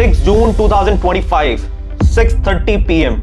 6 June 2025, 6:30 p.m.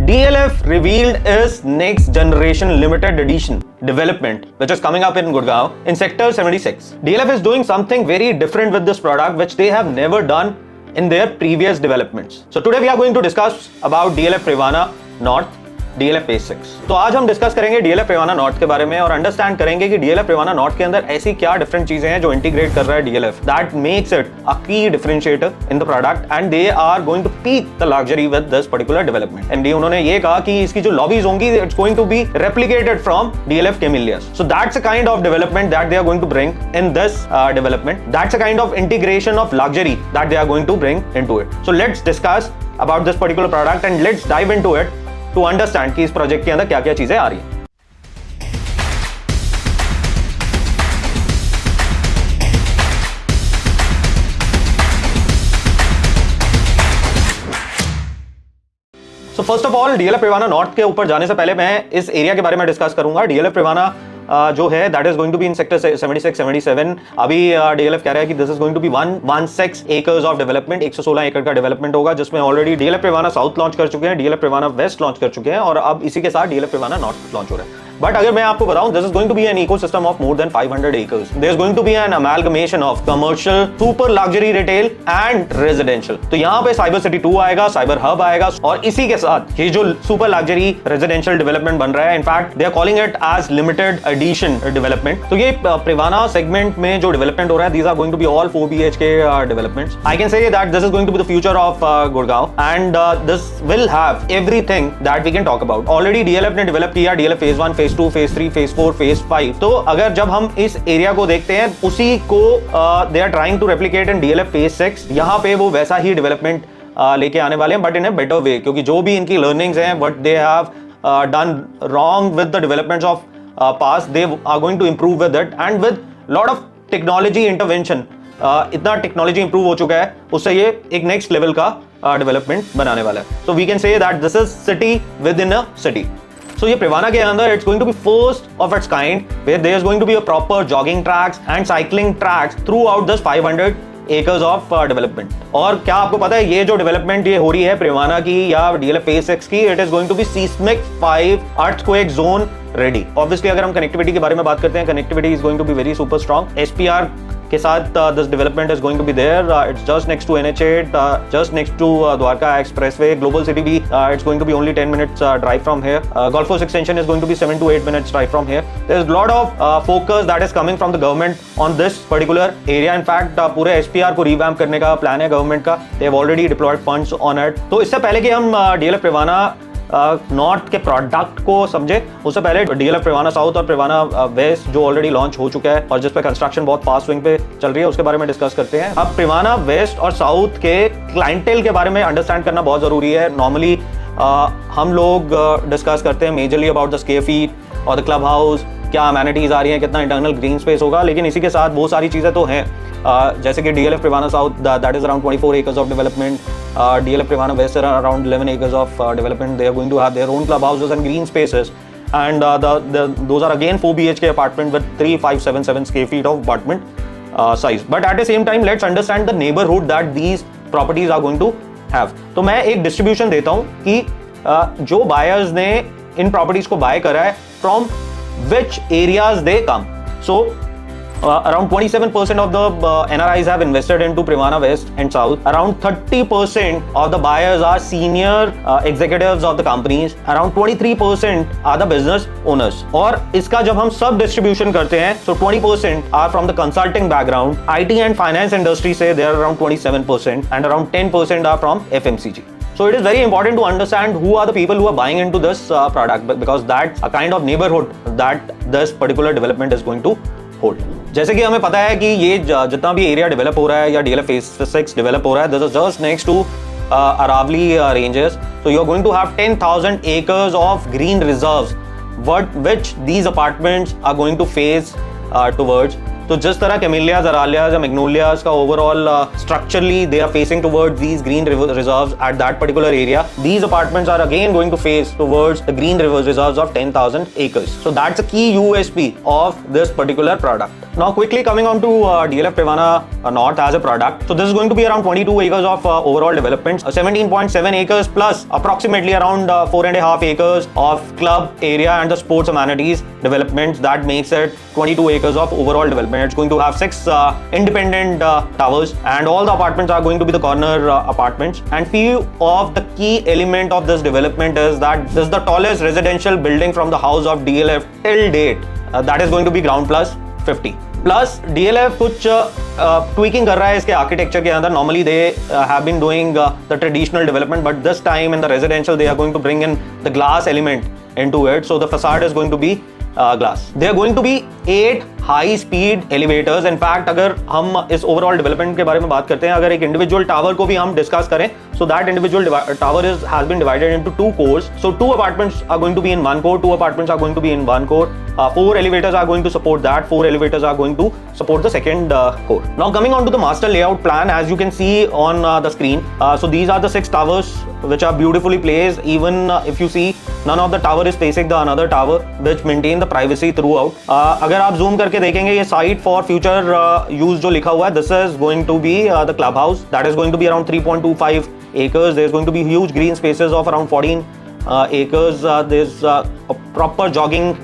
DLF revealed its next generation limited edition development, which is coming up in Gurgaon in Sector 76. DLF is doing something very different with this product, which they have never done in their previous developments. So today we are going to discuss about DLF Privana North, DLF Phase 6. तो आज हम discuss करेंगे DLF Privana North के बारे में और understand करेंगे कि DLF Privana North के अंदर ऐसी क्या डिफरेंट चीजें हैं जो इंटीग्रेट कर रहा है DLF that makes it a key differentiator in the product and they are going to peak the luxury with this particular development. And उन्होंने ये कहा कि इसकी जो लॉबीज होंगी it's going to be replicated from DLF Camellias. So that's a kind of development that they are going to bring in this development. That's a kind of integration of luxury that they are going to bring into it. So let's discuss about this particular product and let's dive into it to understand कि इस project के अंदर क्या क्या चीजें आ रही हैं. So first of all, DLF Privana North के ऊपर जाने से पहले मैं इस एरिया के बारे में डिस्कस करूंगा. DLF Privana जो है that is going to be in sector 76, 77. अभी DLF कह रहा है कि this is going to be 116 acres of development. 116 एकड़ का डेवलपमेंट होगा जिसमें already DLF Privana South launch कर चुके हैं, DLF Privana West लॉन्च कर चुके हैं और अब इसी के साथ DLF Privana North लॉन्च हो रहा है. बट अगर मैं आपको बताऊं, this is going to be an ecosystem of more than 500 acres. There is going to be an amalgamation of commercial, super luxury retail and residential. तो यहाँ पे साइबर सिटी 2 आएगा, साइबर हब आएगा और इसी के साथ ये जो सुपर लग्जरी रेजिडेंशियल डेवलपमेंट बन रहा है, in fact they are calling it as limited edition development. तो ये प्रिवाना सेगमेंट में जो डेवलपमेंट हो रहा है, these are going to be all 4 BHK developments. I can say that this is going to be the future of Gurgaon and this will have everything that we can talk about. Already DLF ने develop किया DLF Phase 1, Phase 2, Phase 3, Phase 4, Phase 5. तो अगर जब हम इस area को देखते हैं, उसी को they are trying to replicate in DLF Phase 6. यहाँ पे वो वैसा ही डेवलपमेंट लेके आने वाले हैं but in a better way, क्योंकि जो भी इनकी लर्निंग्स हैं, what they have done wrong with the developments of past, they are going to improve with it and with lot of technology intervention. इतना टेक्नोलॉजी इंप्रूव हो चुका है, उससे ये एक नेक्स्ट लेवल का डेवलपमेंट बनाने वाला है. So we can say that this is city within a city. So ये प्रिवाना के अंदर it's going to be first of its kind where there is going to be a proper jogging tracks and cycling tracks throughout this 500 acres of development. और क्या आपको पता है ये जो डेवलपमेंट ये हो रही है प्रिवाना की या DLF Phase 6 की, it is going to be seismic 5 earthquake zone ready. Obviously अगर हम कनेक्टिविटी के बारे में बात करते हैं, connectivity is going to be very super strong. SPR के साथ this development is going to be there. It's just next to NH8, just next to Dwarka expressway. Global city भी it's going to be only 10 minutes drive from here. Golf course extension is going to be 7 to 8 minutes drive from here. There is lot of focus that is coming from the government on this particular area. In fact पूरे SPR को revamp करने का plan है government का. They have already deployed funds on it. तो इससे पहले कि हम DLF Privana नॉर्थ के प्रोडक्ट को समझे, उससे पहले DLF Privana South और Privana West जो ऑलरेडी लॉन्च हो चुका है और जिस पे कंस्ट्रक्शन बहुत फास्ट स्विंग पे चल रही है, उसके बारे में डिस्कस करते हैं. अब Privana West और साउथ के क्लाइंटेल के बारे में अंडरस्टैंड करना बहुत जरूरी है. नॉर्मली हम लोग डिस्कस करते हैं majorly about the square feet और द क्लब हाउस, क्या अमेनिटीज आ रही हैं, कितना इंटरनल ग्रीन स्पेस होगा, लेकिन इसी के साथ बहुत सारी चीजें तो हैं. जैसे कि DLF Privana South that is around 24 acres of development. DLF Privana West around 11 acres of development. They are going to have their own clubhouses and green spaces, and those are again 4 BHK apartment with 3577 square feet of apartment size. But at the same time, let's understand the neighborhood that these properties are going to have. तो मैं एक distribution देता हूँ कि जो buyers ने इन properties को buy करा है, from which areas they come. So around 27% of the NRIs have invested into Privana West and South. Around 30% of the buyers are senior executives of the companies. Around 23% are the business owners. और इसका जब हम सब distribution करते हैं, so 20% are from the consulting background. IT and finance industry say they are around 27% and around 10% are from FMCG. So it is very important to understand who are the people who are buying into this product because that's a kind of neighborhood that this particular development is going to hold. जैसे कि हमें पता है कि ये जितना भी area develop हो रहा है या DLF Phase 6 डेवलप हो रहा है, this is just next to Aravali ranges. So you are going to have 10,000 acres of green reserves, which these apartments are going to face towards. तो जिस तरह कैमिलियाज, अरालियाज या मैग्नोलियाज का overall structurally they are facing towards these green reserves at that particular area, these apartments are again going to face towards the green reserves of 10,000 acres. So that's a key USP of this particular product. Now quickly coming on to DLF Privana North as a product. So this is going to be around 22 acres of overall development, 17.7 acres plus approximately around 4.5 acres of club area and the sports amenities developments. That makes it 22 acres of overall development. It's going to have 6 independent towers, and all the apartments are going to be the corner apartments. And few of the key element of this development is that this is the tallest residential building from the house of DLF till date. That is going to be ground plus 50. Plus DLF कुछ tweaking कर रहा है इसके architecture के अंदर. Normally they have been doing the traditional development, but this time in the residential they are going to bring in the glass element into it. So the facade is going to be glass. They are going to be 8 high speed elevators. In fact, अगर हम इस overall development के बारे में बात करते हैं, अगर एक individual tower को भी हम discuss करें, so that individual tower has been divided into 2 cores. So 2 apartments are going to be in 1 core, 2 apartments are going to be in 1 core. 4 elevators are going to support that, 4 elevators are going to support the second core. Now coming on to the master layout plan, as you can see on the screen, so these are the 6 towers which are beautifully placed. Even if you see, none of the tower is facing the another tower, which maintain the privacy throughout. अगर आप zoom करके देखेंगे, ये site for future use जो लिखा हुआ है, this is going to be the clubhouse. That is going to be around 3.25 acres. There is going to be huge green spaces of around 14 acres. There's a proper jogging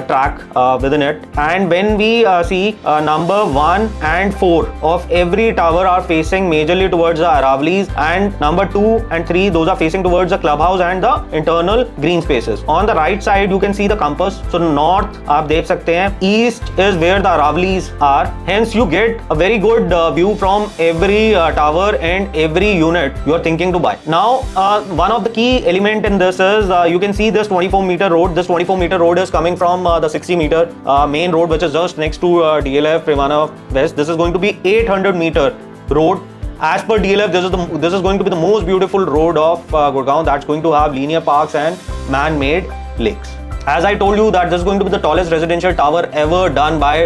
track within it. And when we see number 1 and 4 of every tower are facing majorly towards the Aravali's, and number 2 and 3 those are facing towards the clubhouse and the internal green spaces. On the right side you can see the compass. So north आप देख सकते हैं, east is where the Aravali's are. Hence you get a very good view from every tower and every unit you are thinking to buy. Now one of the key element in this is you can see this 24-meter road. This 24-meter road is coming from the 60-meter main road, which is just next to DLF Privana West. This is going to be 800-meter road. As per DLF, this is going to be the most beautiful road of Gurgaon. That's going to have linear parks and man-made lakes. As I told you that this is going to be the tallest residential tower ever done by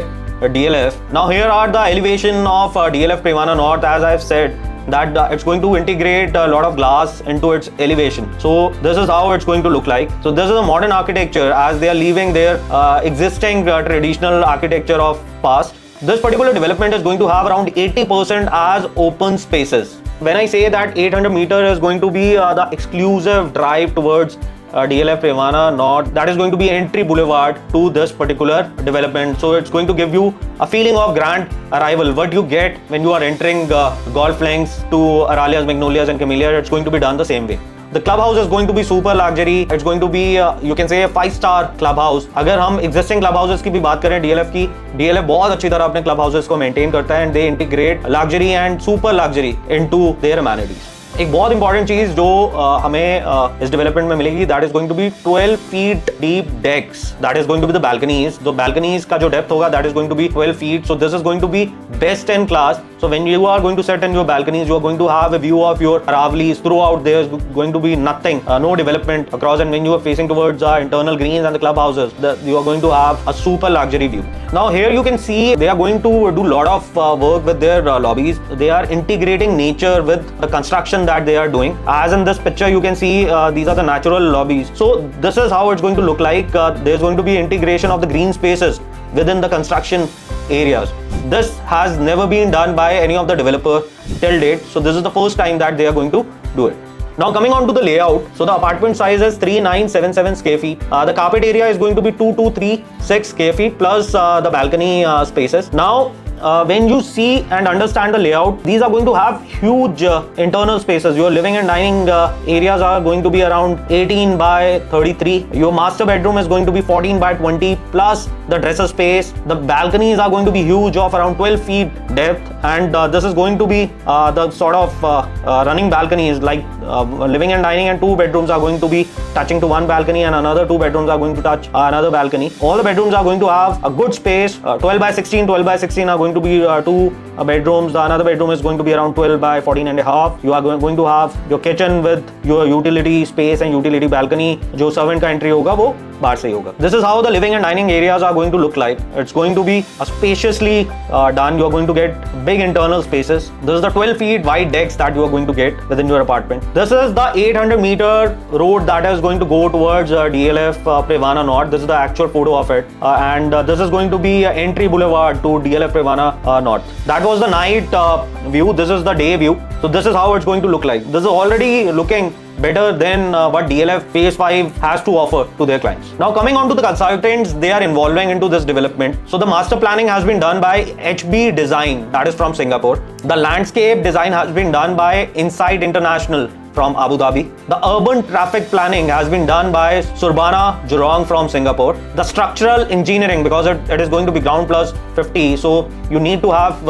DLF. Now here are the elevation of DLF Privana North. As I've said, that it's going to integrate a lot of glass into its elevation. So this is how it's going to look like. So this is a modern architecture, as they are leaving their existing traditional architecture of past. This particular development is going to have around 80% as open spaces. When I say that 800 meter is going to be the exclusive drive towards DLF Privana North, that is going to be entry boulevard to this particular development. So it's going to give you a feeling of grand arrival. What you get when you are entering golf links to Aralias, Magnolias and Camellias, it's going to be done the same way. The clubhouse is going to be super luxury. It's going to be you can say a 5-star clubhouse. अगर हम existing clubhouses की भी बात करें DLF की, DLF बहुत अच्छी तरह अपने clubhouses को maintain करता है, and they integrate luxury and super luxury into their amenities. एक बहुत इंपॉर्टेंट चीज जो हमें इस डेवलपमेंट में मिलेगी, that is going to be 12 feet deep decks. That is going to be the balconies. तो बैल्कनीज का जो डेप्थ होगा, that is going to be 12 feet. So this is going to be best in class. So when you are going to sit in your balconies, you are going to have a view of your Aravali's throughout. There is going to be nothing, no development across, and when you are facing towards internal greens and the clubhouses, you are going to have a super luxury view. Now here you can see they are going to do a lot of work with their lobbies. They are integrating nature with the construction that they are doing. As in this picture you can see these are the natural lobbies. So this is how it's going to look like. There is going to be integration of the green spaces within the construction areas. This has never been done by any of the developer till date. So this is the first time that they are going to do it. Now coming on to the layout. So the apartment size is 3977 square feet. The carpet area is going to be 2236 square feet plus the balcony spaces. Now when you see and understand the layout, these are going to have huge internal spaces. Your living and dining areas are going to be around 18 by 33. Your master bedroom is going to be 14 by 20 plus the dresser space. The balconies are going to be huge of around 12 feet depth, and this is going to be the sort of running balconies, like living and dining and 2 bedrooms are going to be touching to one balcony, and another 2 bedrooms are going to touch another balcony. All the bedrooms are going to have a good space. 12 by 16 are going to be 2 bedrooms. The another bedroom is going to be around 12 by 14 and a half. You are going to have your kitchen with your utility space and utility balcony. जो servant का entry होगा वो बाहर से ही होगा. This is how the living and dining areas are going to look like. It's going to be spaciously done. You are going to get big internal spaces. This is the 12 feet wide decks that you are going to get within your apartment. This is the 800-meter road that is going to go towards DLF Privana North. This is the actual photo of it, and this is going to be entry boulevard to DLF Privana North. That was the night view. This is the day view. So this is how it's going to look like. This is already looking better than what DLF Phase 5 has to offer to their clients. Now coming on to the consultants they are involving into this development. So the master planning has been done by HB Design, that is from Singapore. The landscape design has been done by Insight International from Abu Dhabi. The urban traffic planning has been done by Surbana Jurong from Singapore. The structural engineering, because it is going to be ground plus 50, so you need to have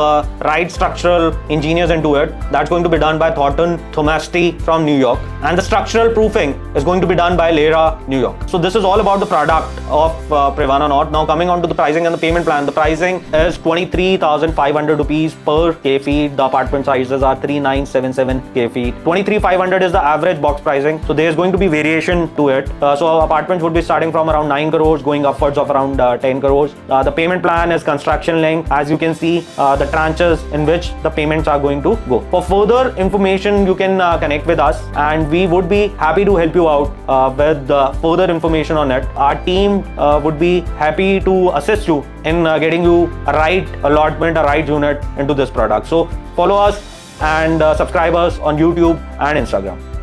right structural engineers into it. That's going to be done by Thornton Thomasti from New York. And the structural proofing is going to be done by Lera, New York. So this is all about the product of Privana North. Now coming on to the pricing and the payment plan. The pricing is 23,500 rupees per k feet. The apartment sizes are 3977 k feet. 23,500 is the average box pricing. So there is going to be variation to it. So apartments would be starting from around 9 crores going upwards of around 10 crores. The payment plan is construction link. As you can see, the tranches in which the payments are going to go. For further information, you can connect with us and we would be happy to help you out with further information on it. Our team would be happy to assist you in getting you a right allotment, a right unit into this product. So follow us and subscribe us on YouTube and Instagram.